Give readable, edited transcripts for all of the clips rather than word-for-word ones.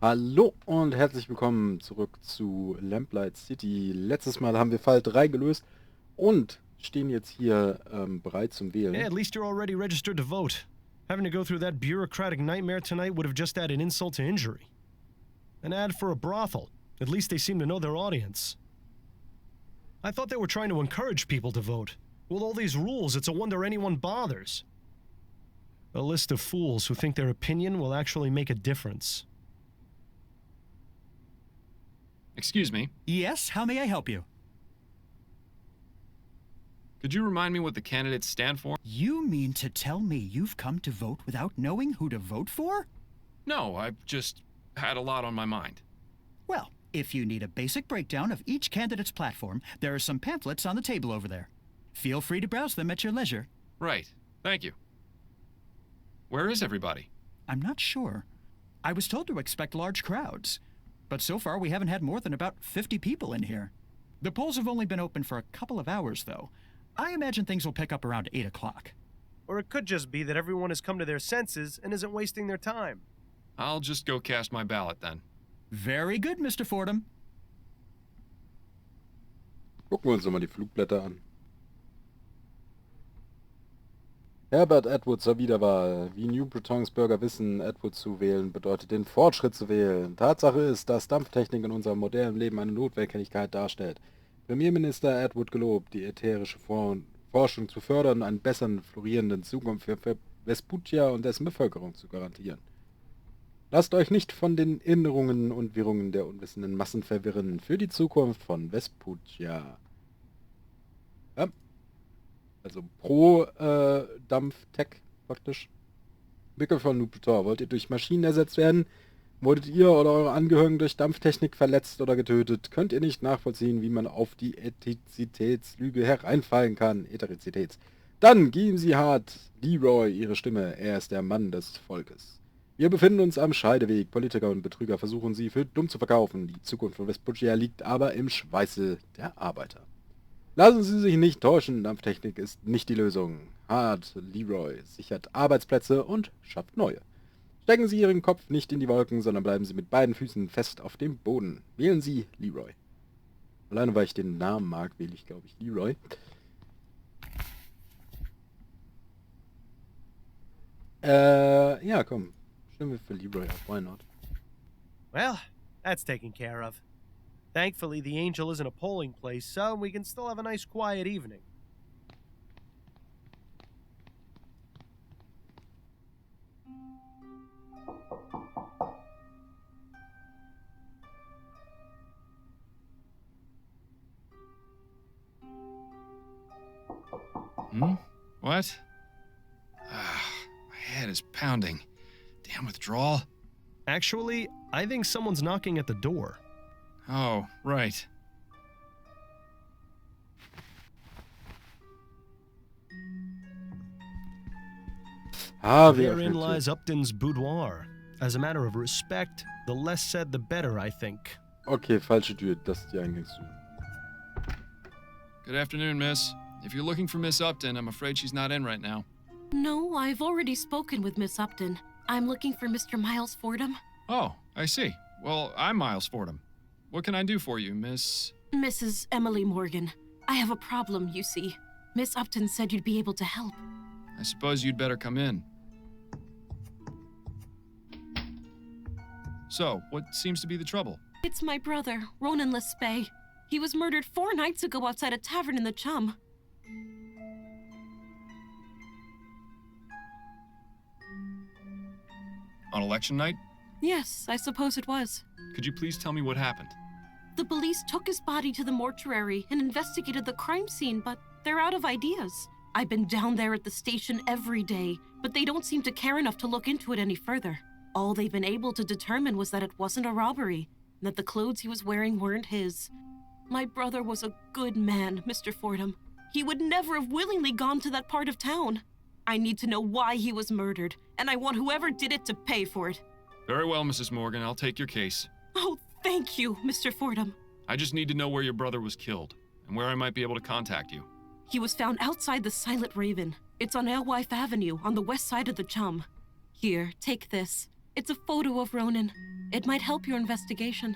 Hallo und herzlich willkommen zurück zu Lamplight City. Letztes Mal haben wir Fall 3 gelöst und stehen jetzt hier bereit zum Wählen. Yeah, at least you're already registered to vote. Having to go through that bureaucratic nightmare tonight would have just added insult to injury. An ad for a brothel. At least they seem to know their audience. I thought they were trying to encourage people to vote. With all these rules, it's a wonder anyone bothers. A list of fools who think their opinion will actually make a difference. Excuse me. Yes, how may I help you? Could you remind me what the candidates stand for? You mean to tell me you've come to vote without knowing who to vote for? No, I've just had a lot on my mind. Well, if you need a basic breakdown of each candidate's platform, there are some pamphlets on the table over there. Feel free to browse them at your leisure. Right. Thank you. Where is everybody? I'm not sure. I was told to expect large crowds, but so far we haven't had more than about 50 people in here. The polls have only been open for a couple of hours, though. I imagine things will pick up around 8 o'clock. Or it could just be that everyone has come to their senses and isn't wasting their time. I'll just go cast my ballot then. Very good, Mr. Fordham. Gucken wir uns nochmal die Flugblätter an. Herbert Atwood zur Wiederwahl. Wie New Bretons Bürger wissen, Atwood zu wählen bedeutet den Fortschritt zu wählen. Tatsache ist, dass Dampftechnik in unserem modernen Leben eine Notwendigkeit darstellt. Premierminister Atwood gelobt, die ätherische Forschung zu fördern und einen besseren, florierenden Zukunft für Vespuccia und dessen Bevölkerung zu garantieren. Lasst euch nicht von den Irrungen und Wirrungen der unwissenden Massen verwirren. Für die Zukunft von Vespuccia. Ja. Also pro Dampftech praktisch. Entwickler von Nupretor. Wollt ihr durch Maschinen ersetzt werden? Wurdet ihr oder eure Angehörigen durch Dampftechnik verletzt oder getötet? Könnt ihr nicht nachvollziehen, wie man auf die Ethicitätslüge hereinfallen kann? Dann geben Sie hart Leroy ihre Stimme. Er ist der Mann des Volkes. Wir befinden uns am Scheideweg. Politiker und Betrüger versuchen sie für dumm zu verkaufen. Die Zukunft von Vespuccia liegt aber im Schweiße der Arbeiter. Lassen Sie sich nicht täuschen, Dampftechnik ist nicht die Lösung. Hart Leroy sichert Arbeitsplätze und schafft neue. Stecken Sie Ihren Kopf nicht in die Wolken, sondern bleiben Sie mit beiden Füßen fest auf dem Boden. Wählen Sie Leroy. Alleine weil ich den Namen mag, wähle ich, glaube ich, Leroy. Ja, komm. Stimmen wir für Leroy ab. Why not? Well, that's taken care of. Thankfully, the Angel isn't a polling place, so we can still have a nice quiet evening. What? My head is pounding. Damn withdrawal. Actually, I think someone's knocking at the door. Oh, right. Therein lies Upton's boudoir. As a matter of respect, the less said the better, I think. Okay, falsche Tür. Das ist die Eingangstür. Good afternoon, miss. If you're looking for Miss Upton, I'm afraid she's not in right now. No, I've already spoken with Miss Upton. I'm looking for Mr. Miles Fordham. Oh, I see. Well, I'm Miles Fordham. What can I do for you, Miss... Mrs. Emily Morgan. I have a problem, you see. Miss Upton said you'd be able to help. I suppose you'd better come in. So, what seems to be the trouble? It's my brother, Ronan Lespay. He was murdered 4 nights ago outside a tavern in the Chum. On election night? Yes, I suppose it was. Could you please tell me what happened? The police took his body to the mortuary and investigated the crime scene, but they're out of ideas. I've been down there at the station every day, but they don't seem to care enough to look into it any further. All they've been able to determine was that it wasn't a robbery, and that the clothes he was wearing weren't his. My brother was a good man, Mr. Fordham. He would never have willingly gone to that part of town. I need to know why he was murdered, and I want whoever did it to pay for it. Very well, Mrs. Morgan. I'll take your case. Oh, thank you, Mr. Fordham. I just need to know where your brother was killed, and where I might be able to contact you. He was found outside the Silent Raven. It's on Alewife Avenue, on the west side of the Chum. Here, take this. It's a photo of Ronan. It might help your investigation.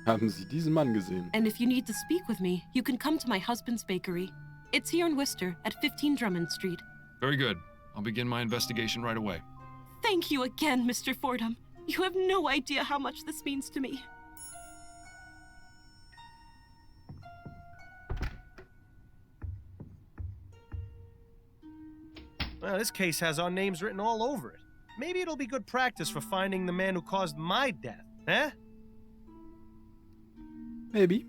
Haben Sie diesen Mann gesehen? And if you need to speak with me, you can come to my husband's bakery. It's here in Worcester at 15 Drummond Street. Very good. I'll begin my investigation right away. Thank you again, Mr. Fordham. You have no idea how much this means to me. Well, this case has our names written all over it. Maybe it'll be good practice for finding the man who caused my death, eh? Maybe.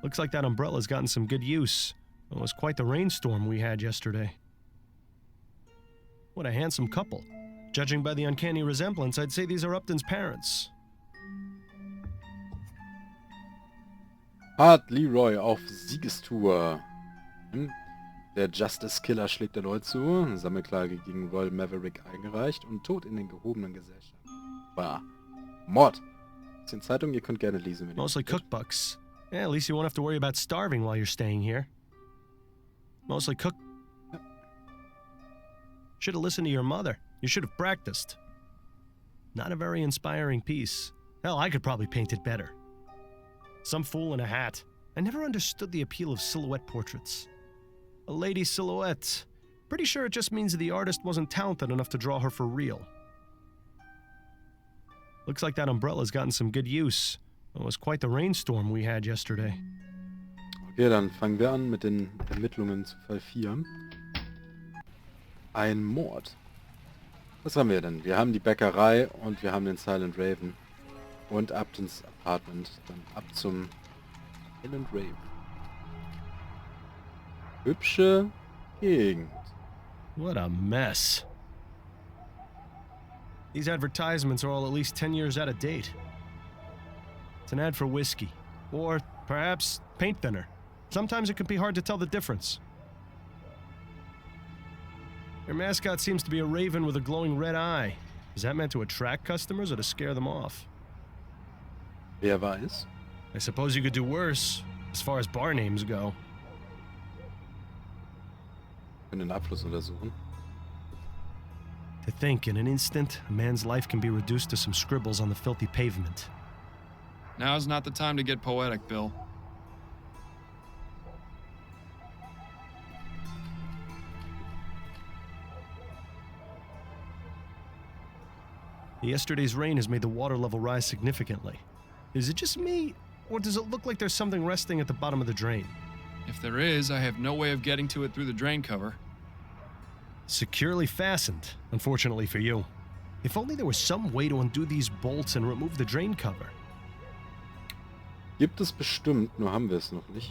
Looks like that umbrella's gotten some good use. It was quite the rainstorm we had yesterday. What a handsome couple. Judging by the uncanny resemblance, I'd say these are Upton's parents. Art Leroy auf Siegestour. Der Justice Killer schlägt erneut zu. Sammelklage gegen Royal Maverick eingereicht und Tod in den gehobenen Gesellschaften. Bah. Mord. Ist in Zeitung, ihr könnt gerne lesen, wenn ihr Mostly möchtet. cookbooks. Yeah, at least you won't have to worry about starving while you're staying here. Mostly cook... Should have listened to your mother. You should have practiced. Not a very inspiring piece. Hell, I could probably paint it better. Some fool in a hat. I never understood the appeal of silhouette portraits. A lady silhouette. Pretty sure it just means the artist wasn't talented enough to draw her for real. Looks like that umbrella's gotten some good use. It was quite the rainstorm we had yesterday. Okay, dann fangen wir an mit den Ermittlungen zu Fall 4. Ein Mord. Was haben wir denn? Wir haben die Bäckerei und wir haben den Silent Raven. Und Uptons Apartment. Dann ab zum Silent Raven. Hübsche Gegend. What a mess. These advertisements are all at least 10 years out of date. It's an ad for whiskey. Or perhaps paint thinner. Sometimes it can be hard to tell the difference. Your mascot seems to be a raven with a glowing red eye. Is that meant to attract customers or to scare them off? Wer weiß? I suppose you could do worse, as far as bar names go. Wir können den Abfluss untersuchen. To think, in an instant, a man's life can be reduced to some scribbles on the filthy pavement. Now's not the time to get poetic, Bill. Yesterday's rain has made the water level rise significantly. Is it just me, or does it look like there's something resting at the bottom of the drain? If there is, I have no way of getting to it through the drain cover. Securely fastened, unfortunately for you. If only there was some way to undo these bolts and remove the drain cover. Gibt es bestimmt, nur haben wir es noch nicht.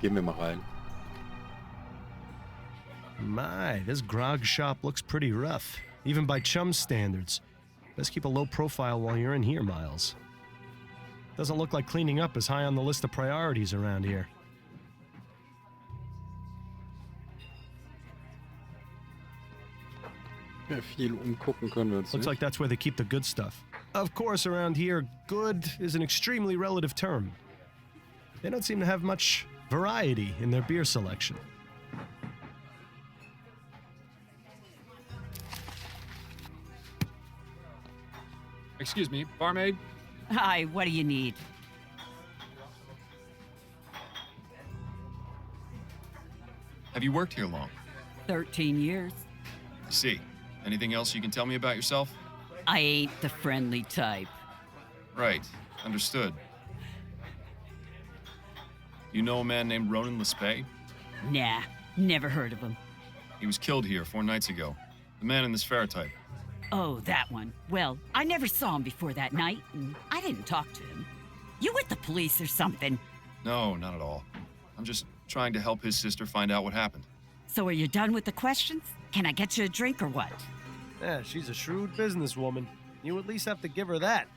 Gehen wir mal rein. My, this grog shop looks pretty rough, even by chum standards. Best keep a low profile while you're in here, Miles. Doesn't look like cleaning up is high on the list of priorities around here. Ja, viel umgucken können wir uns Looks nicht. like that's where they keep the good stuff. Of course, around here, good is an extremely relative term. They don't seem to have much variety in their beer selection. Excuse me, barmaid? Hi, what do you need? Have you worked here long? 13 years. I see. Anything else you can tell me about yourself? I ain't the friendly type. Right. Understood. You know a man named Ronan Lespay? Nah, never heard of him. He was killed here 4 nights ago. The man in this ferrotype. Oh, that one. Well, I never saw him before that night, and I didn't talk to him. You with the police or something? No, not at all. I'm just trying to help his sister find out what happened. So are you done with the questions? Can I get you a drink or what? Yeah, she's a shrewd businesswoman. You at least have to give her that.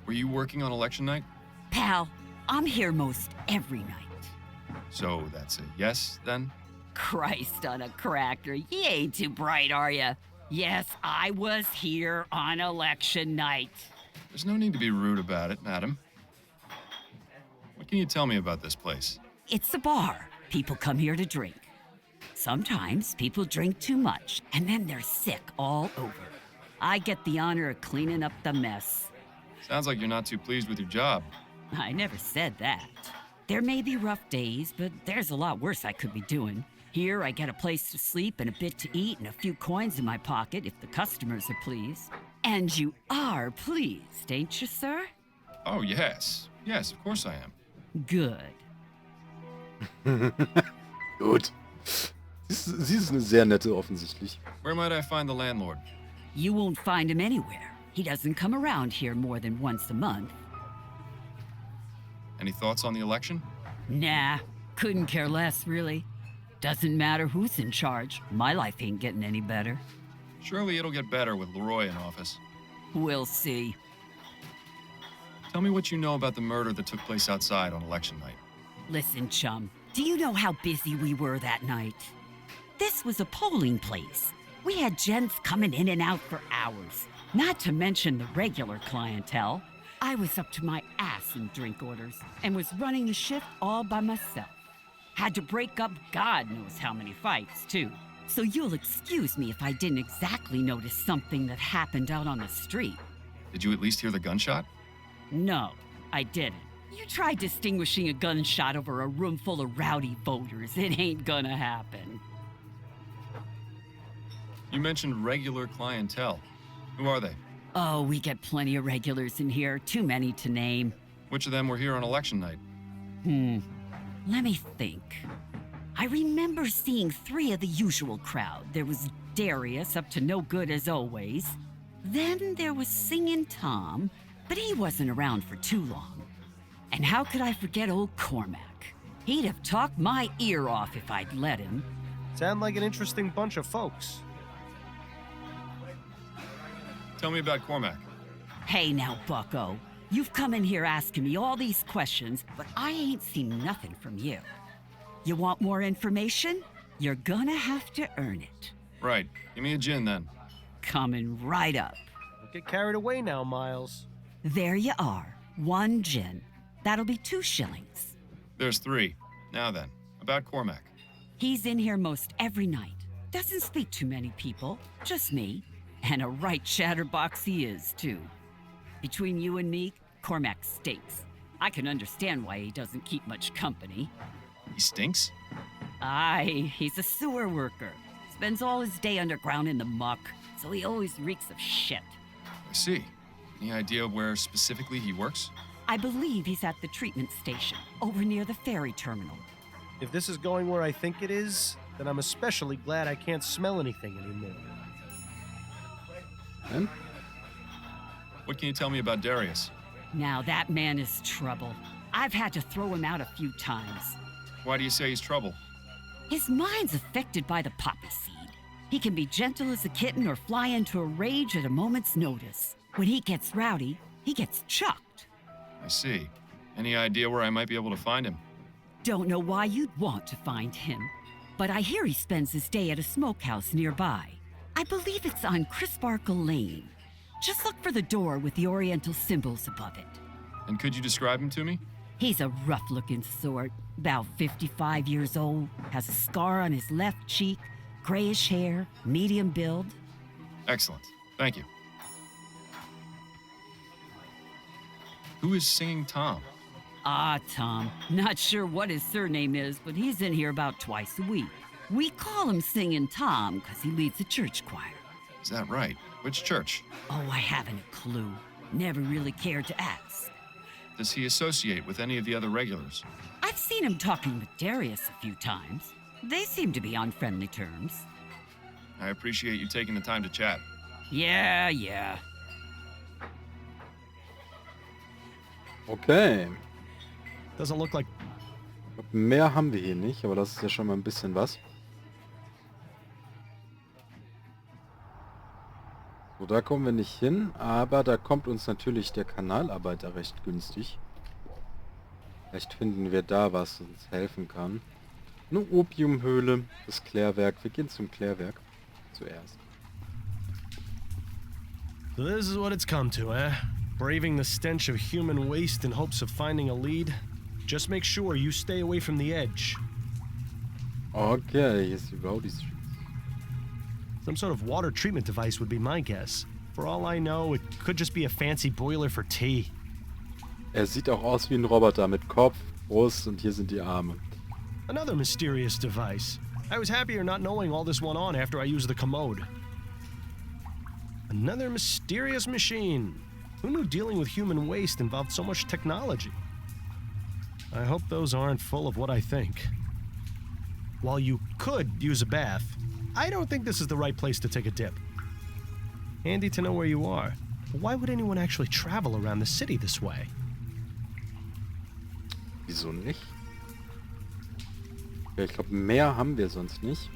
Were you working on election night? Pal, I'm here most every night. So that's a yes, then? Christ on a cracker, you ain't too bright, are ya? Yes, I was here on election night. There's no need to be rude about it, madam. What can you tell me about this place? It's a bar. People come here to drink. Sometimes people drink too much, and then they're sick all over. I get the honor of cleaning up the mess. Sounds like you're not too pleased with your job. I never said that. There may be rough days, but there's a lot worse I could be doing. Here, I get a place to sleep and a bit to eat and a few coins in my pocket if the customers are pleased. And you are pleased, ain't you, sir? Oh, yes. Yes, of course I am. Good. Gut. Sie ist eine sehr nette, offensichtlich. Where might I find the landlord? You won't find him anywhere. He doesn't come around here more than once a month. Any thoughts on the election? Nah, couldn't care less, really. Doesn't matter who's in charge. My life ain't getting any better. Surely it'll get better with Leroy in office. We'll see. Tell me what you know about the murder that took place outside on election night. Listen, chum, do you know how busy we were that night? This was a polling place. We had gents coming in and out for hours, not to mention the regular clientele. I was up to my ass in drink orders and was running the shift all by myself. Had to break up God knows how many fights, too. So you'll excuse me if I didn't exactly notice something that happened out on the street. Did you at least hear the gunshot? No, I didn't. You try distinguishing a gunshot over a room full of rowdy voters. It ain't gonna happen. You mentioned regular clientele. Who are they? Oh, we get plenty of regulars in here. Too many to name. Which of them were here on election night? Let me think. I remember seeing 3 of the usual crowd. There was Darius, up to no good as always. Then there was Singin' Tom, but he wasn't around for too long. And how could I forget old Cormac? He'd have talked my ear off if I'd let him. Sound like an interesting bunch of folks. Tell me about Cormac. Hey now, bucko. You've come in here asking me all these questions, but I ain't seen nothing from you. You want more information? You're gonna have to earn it. Right. Give me a gin, then. Coming right up. Don't get carried away now, Miles. There you are. 1 gin. That'll be 2 shillings. There's 3. Now then, about Cormac. He's in here most every night. Doesn't speak to many people, just me. And a right chatterbox he is, too. Between you and me, Cormac stinks. I can understand why he doesn't keep much company. He stinks? Aye, he's a sewer worker. Spends all his day underground in the muck, so he always reeks of shit. I see. Any idea where specifically he works? I believe he's at the treatment station, over near the ferry terminal. If this is going where I think it is, then I'm especially glad I can't smell anything anymore. And? What can you tell me about Darius? Now that man is trouble. I've had to throw him out a few times. Why do you say he's trouble? His mind's affected by the poppy seed. He can be gentle as a kitten or fly into a rage at a moment's notice. When he gets rowdy, he gets chucked. I see. Any idea where I might be able to find him? Don't know why you'd want to find him, but I hear he spends his day at a smokehouse nearby. I believe it's on Crisparkle Lane. Just look for the door with the oriental symbols above it. And could you describe him to me? He's a rough-looking sort, about 55 years old, has a scar on his left cheek, grayish hair, medium build. Excellent. Thank you. Who is Singing Tom? Ah, Tom. Not sure what his surname is, but he's in here about twice a week. We call him Singin' Tom because he leads a church choir. Is that right? Which church? Oh, I haven't a clue. Never really cared to ask. Does he associate with any of the other regulars? I've seen him talking with Darius a few times. They seem to be on friendly terms. I appreciate you taking the time to chat. Yeah. Okay. Doesn't look like... Mehr haben wir hier nicht, aber das ist ja schon mal ein bisschen was. So, da kommen wir nicht hin, aber da kommt uns natürlich der Kanalarbeiter recht günstig. Vielleicht finden wir da was, was uns helfen kann. Eine Opiumhöhle, das Klärwerk. Wir gehen zum Klärwerk zuerst. So this is what it's come to, eh? Braving the stench of human waste in hopes of finding a lead. Just make sure you stay away from the edge. Okay, hier ist die Rowdy Street. Some sort of water treatment device would be my guess. For all I know, it could just be a fancy boiler for tea. Er sieht auch aus wie ein Roboter mit Kopf, Brust und hier sind die Arme. Another mysterious device. I was happier not knowing all this went on after I used the commode. Another mysterious machine. Who knew dealing with human waste involved so much technology? I hope those aren't full of what I think. While you could use a bath, I don't think this is the right place to take a dip. Handy to know where you are. But why would anyone actually travel around the city this way? Wieso nicht? Ja, ich glaube, mehr haben wir sonst nicht.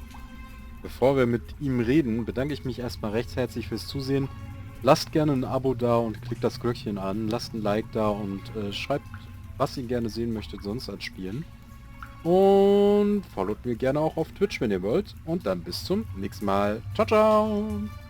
Bevor wir mit ihm reden, bedanke ich mich erstmal recht herzlich fürs Zusehen. Lasst gerne ein Abo da und klickt das Glöckchen an. Lasst ein Like da und schreibt, was ihr gerne sehen möchtet sonst an Spielen. Und followt mir gerne auch auf Twitch, wenn ihr wollt. Und dann bis zum nächsten Mal. Ciao, ciao!